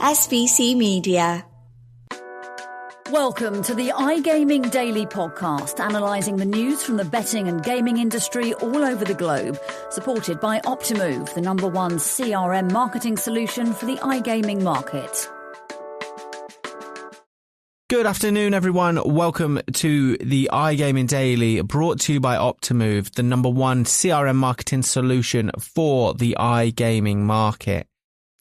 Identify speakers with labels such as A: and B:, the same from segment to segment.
A: SVC Media.
B: Welcome to the iGaming Daily Podcast, analysing the news from the betting and gaming industry all over the globe, supported by Optimove, the #1 CRM marketing solution for the iGaming market.
C: Good afternoon, everyone. Welcome to the iGaming Daily, brought to you by Optimove, the #1 CRM marketing solution for the iGaming market.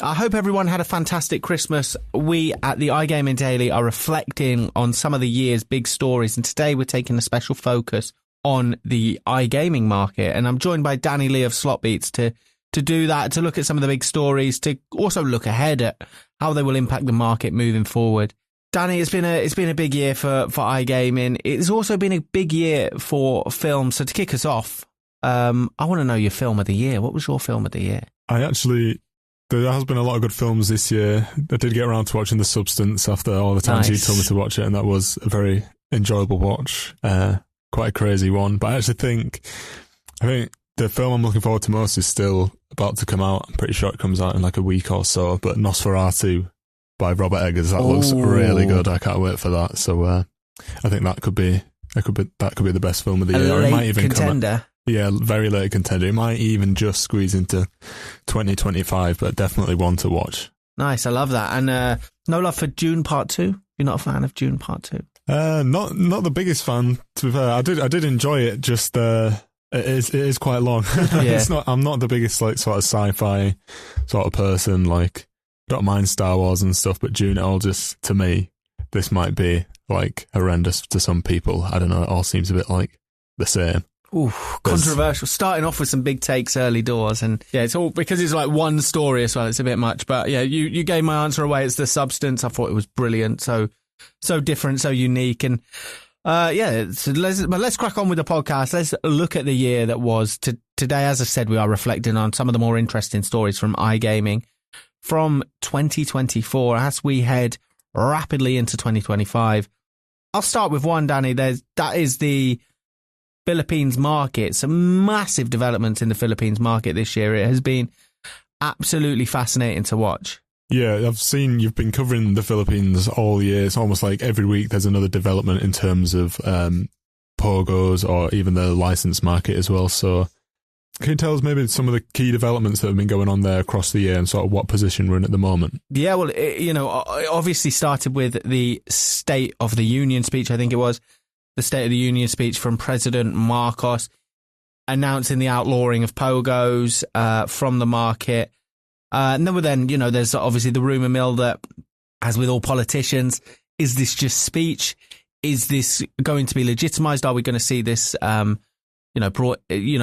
C: I hope everyone had a fantastic Christmas. We at the iGaming Daily are reflecting on some of the year's big stories, and today we're taking a special focus on the iGaming market. And I'm joined by Danny Lee of SlotBeats to do that, to look at some of the big stories, to also look ahead at how they will impact the market moving forward. Danny, it's been a big year for iGaming. It's also been a big year for films. So to kick us off, I want to know your film of the year. What was your film of the year?
D: There has been a lot of good films this year. I did get around to watching The Substance after all the times you told me to watch it, and that was a very enjoyable watch. Quite a crazy one. But I think the film I'm looking forward to most is still about to come out. I'm pretty sure it comes out in like a week or so. But Nosferatu by Robert Eggers, that looks really good. I can't wait for that. So I think that could be the best film of the year.
C: Or it might even contender.
D: Very late contender. It might even just squeeze into 2025, but definitely one to watch.
C: Nice, I love that. And no love for Dune Part 2? You're not a fan of Dune Part 2?
D: Not the biggest fan, to be fair. I did enjoy it, just it is quite long.
C: Yeah.
D: I'm not the biggest like sort of sci-fi sort of person. Like, don't mind Star Wars and stuff, but Dune, to me, this might be like horrendous to some people. I don't know, it all seems a bit like the same.
C: Ooh, controversial. Starting off with some big takes early doors, and yeah, it's all because it's like one story as well. It's a bit much, but yeah, you gave my answer away. It's The Substance. I thought it was brilliant, so different, so unique, and so let's crack on with the podcast. Let's look at the year that was. Today, as I said, we are reflecting on some of the more interesting stories from iGaming from 2024 as we head rapidly into 2025. I'll start with one, Danny. That is the Philippines market. Some massive developments in the Philippines market this year. It has been absolutely fascinating to watch.
D: Yeah, I've seen you've been covering the Philippines all year. It's almost like every week there's another development in terms of POGOs or even the license market as well. So can you tell us maybe some of the key developments that have been going on there across the year and sort of what position we're in at the moment?
C: Yeah, well, it obviously started with the State of the Union speech, I think it was. The State of the Union speech from President Marcos announcing the outlawing of POGOs from the market. And then, there's obviously the rumour mill that, as with all politicians, is this just speech? Is this going to be legitimised? Are we going to see this,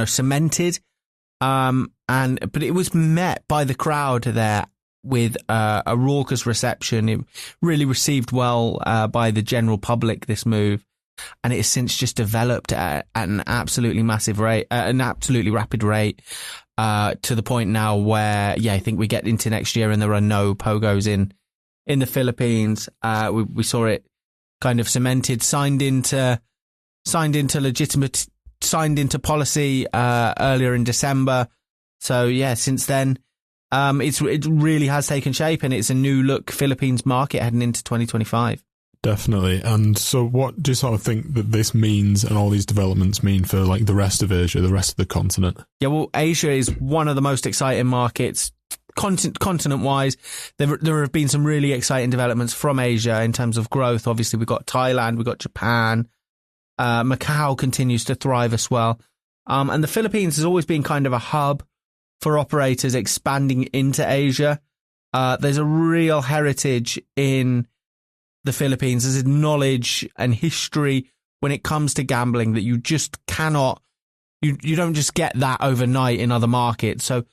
C: cemented? But it was met by the crowd there with a raucous reception. It really received well by the general public, this move. And it has since just developed at an absolutely massive rate, an absolutely rapid rate, to the point now where, I think we get into next year and there are no POGOs in the Philippines. We saw it kind of cemented, signed into policy earlier in December. So since then, it really has taken shape, and it's a new look Philippines market heading into 2025.
D: Definitely. And so what do you sort of think that this means and all these developments mean for like the rest of Asia, the rest of the continent? Yeah,
C: well, Asia is one of the most exciting markets continent-wise. There have been some really exciting developments from Asia in terms of growth. Obviously, we've got Thailand, we've got Japan. Macau continues to thrive as well. And the Philippines has always been kind of a hub for operators expanding into Asia. There's a real heritage in the Philippines. There's knowledge and history when it comes to gambling that you just cannot, you don't just get that overnight in other markets. So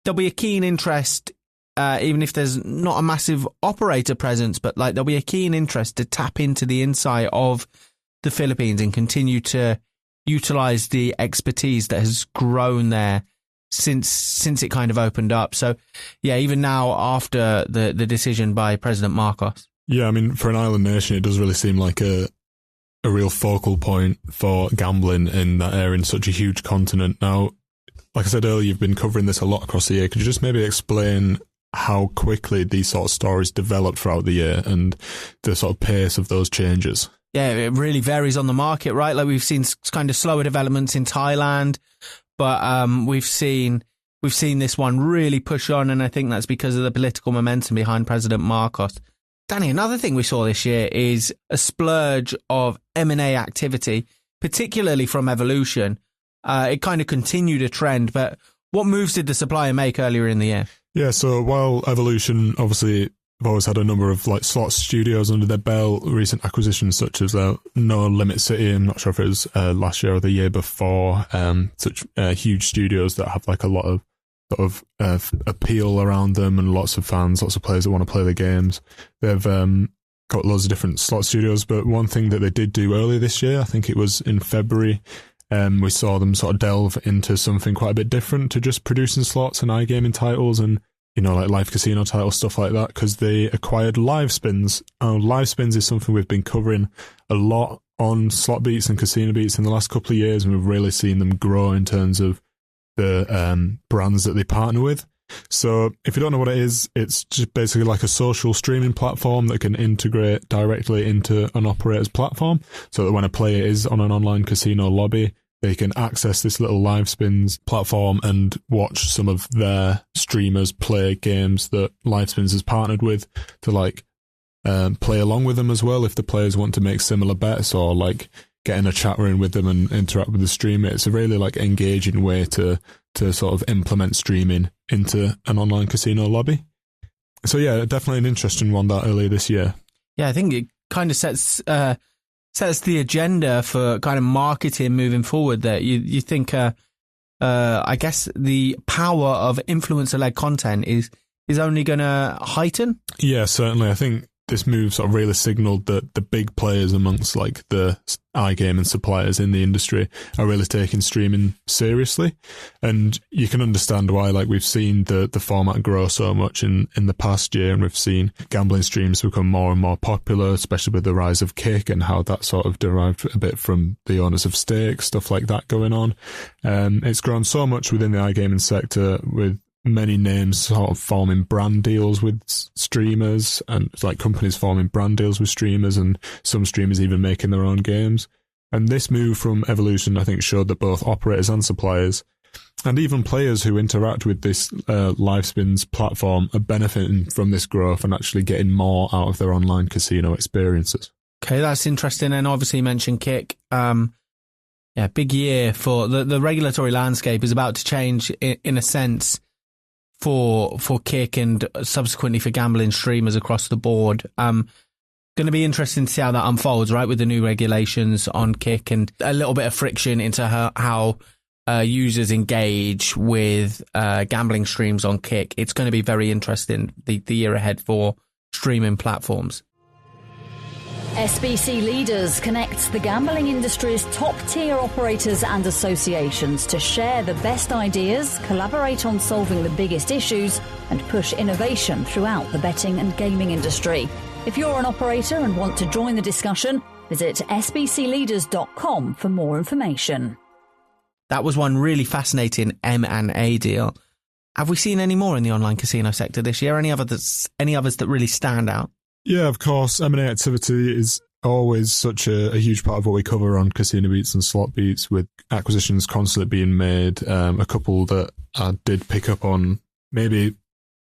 C: there'll be a keen interest, even if there's not a massive operator presence, but like there'll be a keen interest to tap into the insight of the Philippines and continue to utilize the expertise that has grown there since it kind of opened up. So even now after the decision by President Marcos.
D: Yeah, I mean, for an island nation, it does really seem like a real focal point for gambling in that area in such a huge continent. Now, like I said earlier, you've been covering this a lot across the year. Could you just maybe explain how quickly these sort of stories develop throughout the year and the sort of pace of those changes.
C: Yeah, it really varies on the market, right? Like we've seen kind of slower developments in Thailand, but we've seen this one really push on, and I think that's because of the political momentum behind President Marcos. Danny, another thing we saw this year is a splurge of M&A activity, particularly from Evolution. It kind of continued a trend, but what moves did the supplier make earlier in the year?
D: Yeah, so while Evolution obviously have always had a number of like slot studios under their belt, recent acquisitions such as No Limit City, I'm not sure if it was last year or the year before, such huge studios that have like a lot of sort of appeal around them and lots of fans, lots of players that want to play the games. They've got loads of different slot studios, but one thing that they did do earlier this year, I think it was in February, we saw them sort of delve into something quite a bit different to just producing slots and iGaming titles and, you know, like live casino titles, stuff like that, because they acquired Live Spins. Live Spins is something we've been covering a lot on SlotBeats and CasinoBeats in the last couple of years, and we've really seen them grow in terms of the brands that they partner with. So if you don't know what it is, it's just basically like a social streaming platform that can integrate directly into an operator's platform, so that when a player is on an online casino lobby, they can access this little Live Spins platform and watch some of their streamers play games that Live Spins has partnered with to like play along with them as well if the players want to make similar bets or like get in a chat room with them and interact with the streamer. It's a really like engaging way to sort of implement streaming into an online casino lobby. So yeah, definitely an interesting one that earlier this year. Yeah,
C: I think it kind of sets the agenda for kind of marketing moving forward. That you think, I guess the power of influencer-led content is only going to heighten.
D: Yeah, certainly. I think this move sort of really signalled that the big players amongst like the iGaming suppliers in the industry are really taking streaming seriously, and you can understand why. Like we've seen the format grow so much in the past year, and we've seen gambling streams become more and more popular, especially with the rise of Kick and how that sort of derived a bit from the owners of stakes, stuff like that going on. It's grown so much within the iGaming sector, with many names sort of forming brand deals with streamers, and like companies forming brand deals with streamers, and some streamers even making their own games. And this move from Evolution, I think, showed that both operators and suppliers, and even players who interact with this Live Spins platform, are benefiting from this growth and actually getting more out of their online casino experiences.
C: Okay, that's interesting. And obviously you mentioned Kick. Big year for the regulatory landscape is about to change in a sense for Kick and subsequently for gambling streamers across the board. Going to be interesting to see how that unfolds, right, with the new regulations on Kick and a little bit of friction into how users engage with gambling streams on Kick. It's going to be very interesting, the year ahead for streaming platforms.
B: SBC Leaders connects the gambling industry's top-tier operators and associations to share the best ideas, collaborate on solving the biggest issues, and push innovation throughout the betting and gaming industry. If you're an operator and want to join the discussion, visit sbcleaders.com for more information.
C: That was one really fascinating M&A deal. Have we seen any more in the online casino sector this year? Any others that really stand out?
D: Yeah, of course. M&A activity is always such a huge part of what we cover on CasinoBeats and SlotBeats, with acquisitions constantly being made. A couple that I did pick up on, maybe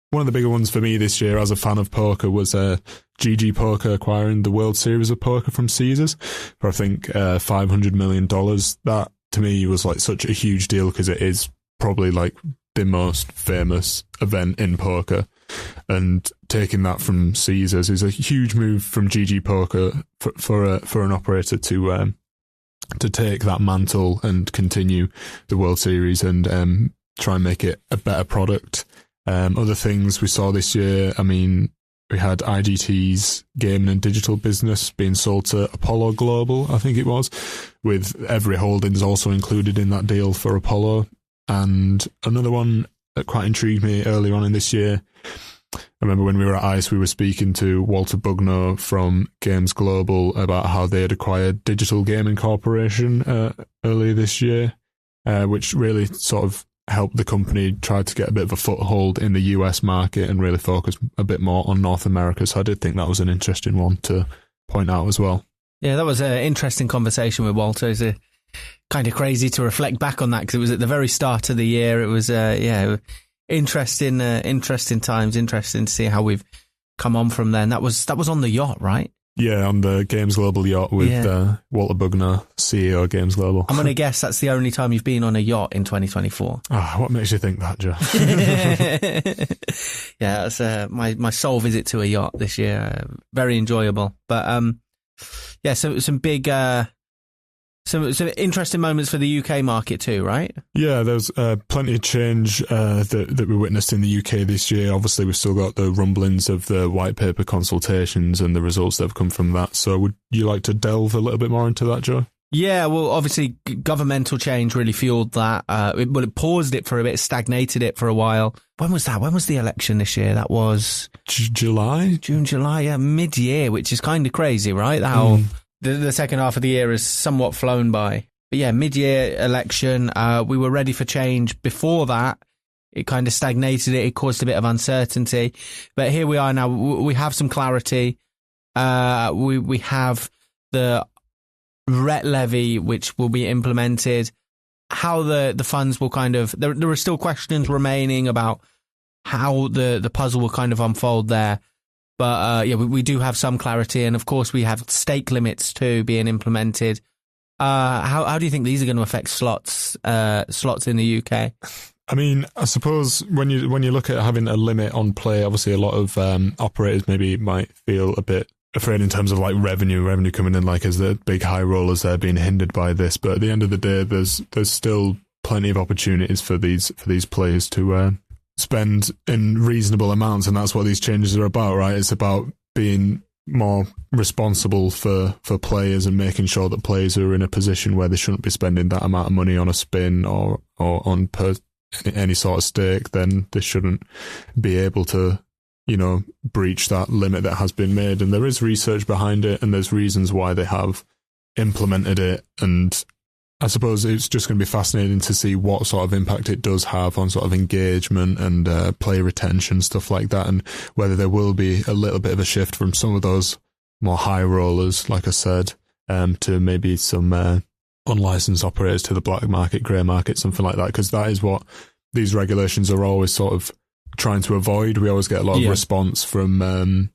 D: one of the bigger ones for me this year as a fan of poker, was GG Poker acquiring the World Series of Poker from Caesars for, I think, $500 million. That, to me, was like such a huge deal because it is probably like the most famous event in poker. And taking that from Caesars is a huge move from GG Poker for an operator to take that mantle and continue the World Series and try and make it a better product. Other things we saw this year, I mean, we had IGT's gaming and digital business being sold to Apollo Global, I think it was, with Every Holdings also included in that deal for Apollo. And another one that quite intrigued me earlier on in this year, I remember when we were at ICE, we were speaking to Walter Bugno from Games Global about how they had acquired Digital Gaming Corporation earlier this year, which really sort of help the company try to get a bit of a foothold in the US market and really focus a bit more on North America. So I did think that was an interesting one to point out as well.
C: Yeah, that was an interesting conversation with Walter. It's kind of crazy to reflect back on that because it was at the very start of the year. It was, interesting times, interesting to see how we've come on from then. That was on the yacht, right?
D: Yeah, on the Games Global yacht with Walter Bugner, CEO of Games Global.
C: I'm going to guess that's the only time you've been on a yacht in 2024.
D: What makes you think that, Joe?
C: Yeah, that's my sole visit to a yacht this year. Very enjoyable. But so some big... Some interesting moments for the UK market too, right?
D: Yeah, there's plenty of change that we witnessed in the UK this year. Obviously, we've still got the rumblings of the white paper consultations and the results that have come from that. So would you like to delve a little bit more into that, Joe?
C: Yeah, well, obviously, governmental change really fueled that. It paused it for a bit, stagnated it for a while. When was that? When was the election this year? That was...
D: July?
C: June, July, yeah, mid-year, which is kind of crazy, right? How... The second half of the year is somewhat flown by. But yeah, mid-year election, we were ready for change. Before that, it kind of stagnated it. It caused a bit of uncertainty. But here we are now. We have some clarity. We have the RET levy, which will be implemented. How the funds will kind of... There are still questions remaining about how the puzzle will kind of unfold there. But we do have some clarity, and of course we have stake limits too being implemented. How do you think these are going to affect slots in the UK?
D: I mean, I suppose when you look at having a limit on play, obviously a lot of operators maybe might feel a bit afraid in terms of like revenue coming in, like as the big high rollers they're being hindered by this. But at the end of the day, there's still plenty of opportunities for these players to spend in reasonable amounts, and that's what these changes are about, right? It's about being more responsible for players and making sure that players are in a position where they shouldn't be spending that amount of money on a spin or on any sort of stake. Then they shouldn't be able to, breach that limit that has been made. And there is research behind it, and there's reasons why they have implemented it. And I suppose it's just going to be fascinating to see what sort of impact it does have on sort of engagement and player retention, stuff like that, and whether there will be a little bit of a shift from some of those more high rollers, like I said, to maybe some unlicensed operators to the black market, grey market, something like that, because that is what these regulations are always sort of trying to avoid. We always get a lot of response from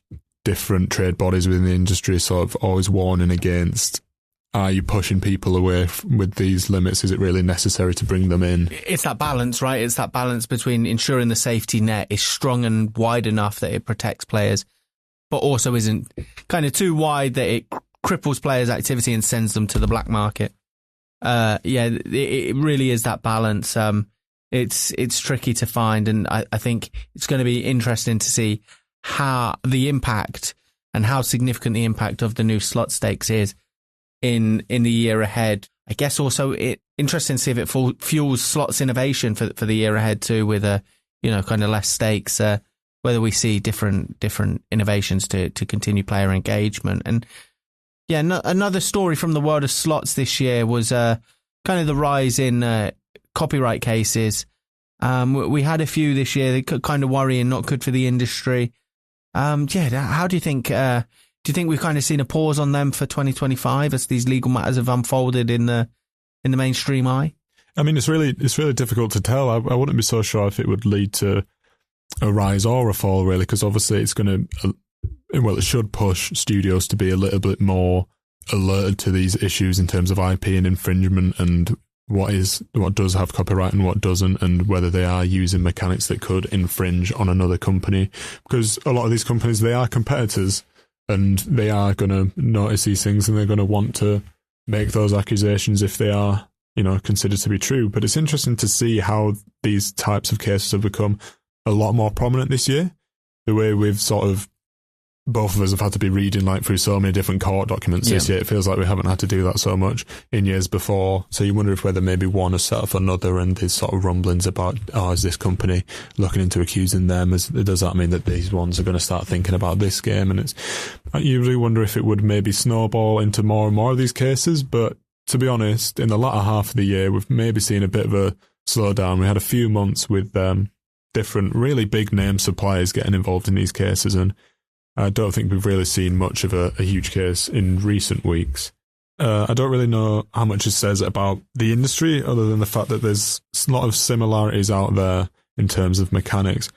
D: different trade bodies within the industry, sort of always warning against, are you pushing people away with these limits? Is it really necessary to bring them in?
C: It's that balance, right? It's that balance between ensuring the safety net is strong and wide enough that it protects players, but also isn't kind of too wide that it cripples players' activity and sends them to the black market. It really is that balance. It's tricky to find, and I think it's going to be interesting to see how the impact and how significant the impact of the new slot stakes is in the year ahead. I guess also it interesting to see if it fuels slots innovation for the year ahead too, with kind of less stakes, whether we see different innovations to continue player engagement. And another story from the world of slots this year was kind of the rise in copyright cases. We had a few this year that kind of worrying, not good for the industry. How do you think? Do you think we've kind of seen a pause on them for 2025 as these legal matters have unfolded in the mainstream eye?
D: I mean, it's really difficult to tell. I wouldn't be so sure if it would lead to a rise or a fall, really, because obviously it's going to, it should push studios to be a little bit more alerted to these issues in terms of IP and infringement and what does have copyright and what doesn't, and whether they are using mechanics that could infringe on another company. Because a lot of these companies, they are competitors, and they are going to notice these things, and they're going to want to make those accusations if they are, considered to be true. But it's interesting to see how these types of cases have become a lot more prominent this year. The way we've sort of, both of us have had to be reading through so many different court documents this year. It feels like we haven't had to do that so much in years before. So you wonder if whether maybe one has set off another, and there's sort of rumblings about, is this company looking into accusing them? Does that mean that these ones are going to start thinking about this game? And you really wonder if it would maybe snowball into more and more of these cases. But to be honest, in the latter half of the year, we've maybe seen a bit of slowed down. We had a few months with different really big name suppliers getting involved in these cases, and I don't think we've really seen much of a huge case in recent weeks. I don't really know how much it says about the industry, other than the fact that there's a lot of similarities out there in terms of mechanics,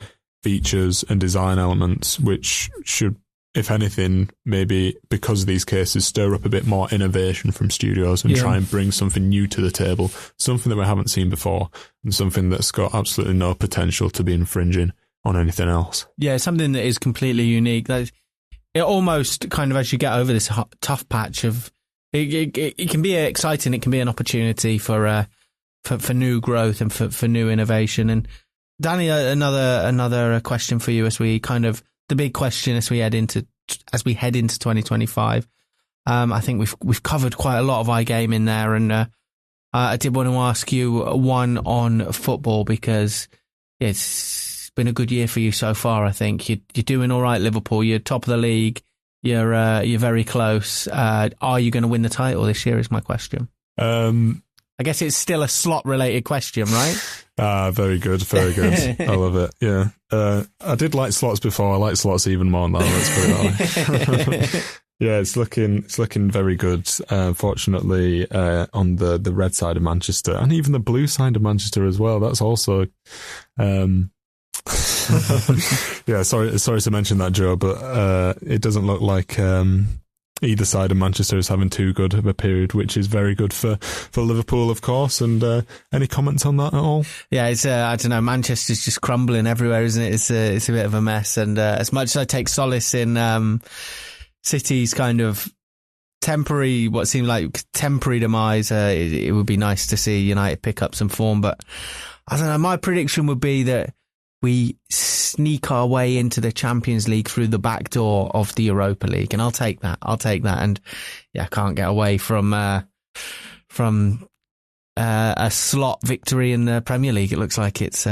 D: features, and design elements, which should, if anything, maybe because of these cases, stir up a bit more innovation from studios and try and bring something new to the table, something that we haven't seen before, and something that's got absolutely no potential to be infringing on anything else. Yeah,
C: something that is completely unique. It almost kind of, as you get over this tough patch of, it can be exciting, it can be an opportunity for new growth and for new innovation. And Danny, another question for you as we kind of, the big question as we head into 2025. I think we've covered quite a lot of iGaming there, and I did want to ask you one on football, because it's been a good year for you so far. I think you're doing all right, Liverpool. You're top of the league. You're very close. Are you going to win the title this year? Is my question. I guess it's still a slot-related question, right? Very good, very good. I love it. Yeah, I did like slots before. I like slots even more now. Let's put it that way. Yeah, it's looking very good. Fortunately, on the red side of Manchester, and even the blue side of Manchester as well. That's also. Yeah, sorry to mention that, Joe, but it doesn't look like either side of Manchester is having too good of a period, which is very good for Liverpool, of course. And any comments on that at all? Yeah, it's I don't know. Manchester's just crumbling everywhere, isn't it? It's a bit of a mess. And as much as I take solace in City's kind of what seemed like temporary demise, it would be nice to see United pick up some form. But I don't know. My prediction would be that we sneak our way into the Champions League through the back door of the Europa League, and I'll take that. And yeah, I can't get away from a slot victory in the Premier League. It looks like it's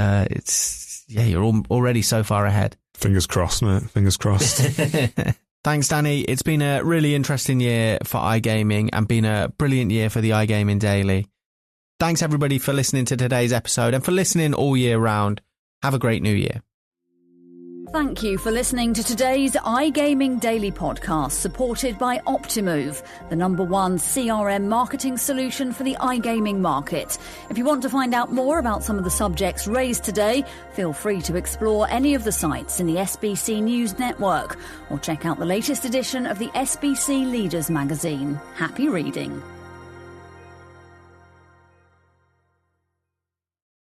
C: you're already so far ahead. Fingers crossed, mate. Fingers crossed. Thanks, Danny. It's been a really interesting year for iGaming and been a brilliant year for the iGaming Daily. Thanks everybody for listening to today's episode and for listening all year round. Have a great new year.
B: Thank you for listening to today's iGaming Daily podcast, supported by Optimove, the #1 CRM marketing solution for the iGaming market. If you want to find out more about some of the subjects raised today, feel free to explore any of the sites in the SBC News network or check out the latest edition of the SBC Leaders magazine. Happy reading.